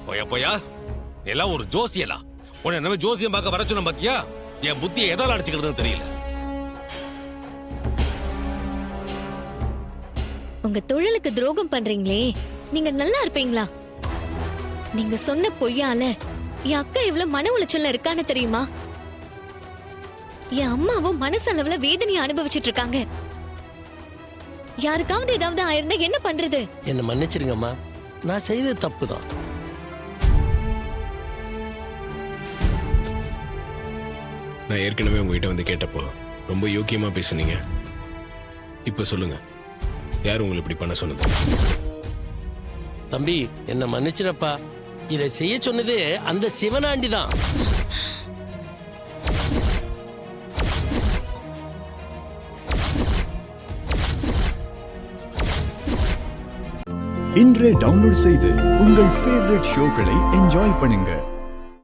போயா போயா, எல்லாம் ஒரு ஜோசியலா? உன்னை நம்ம ஜோசியம் பார்க்க வர சொன்ன பாத்தியா? என் புத்தியை எதால அடிச்சுக்கிறதுன்னு தெரியல. உங்க தொழிலுக்கு துரோகம் பண்றீங்களே, நீங்க நல்லா இருப்பீங்களா? நீங்க சொன்ன பொய்யால என் அக்கா எவ்வளவு மன உளைச்சல்ல இருக்கான்னு தெரியுமா? என் அம்மாவும் மனசளவுல வேதனையை அனுபவிச்சுட்டு இருக்காங்க. யாருக்காவது ஏதாவது ஆயிருந்தா என்ன பண்றது? என்ன மன்னிச்சிருங்கம்மா, நான் செய்தது தப்பு தான். நான் ஏற்கனவே உங்ககிட்ட வந்து கேட்டப்போ ரொம்ப யோக்கியமா பேசுனீங்க. இப்ப சொல்லுங்க, யார் உங்களை இப்படி பண்ண சொன்னது? தம்பி, என்ன மன்னிச்சிடப்பா. இதை செய்ய சொன்னது அந்த சிவனாண்டி தான். இன்றே டவுன்லோட் செய்து உங்கள் ஃபேவரட் ஷோக்களை என்ஜாய் பண்ணுங்க.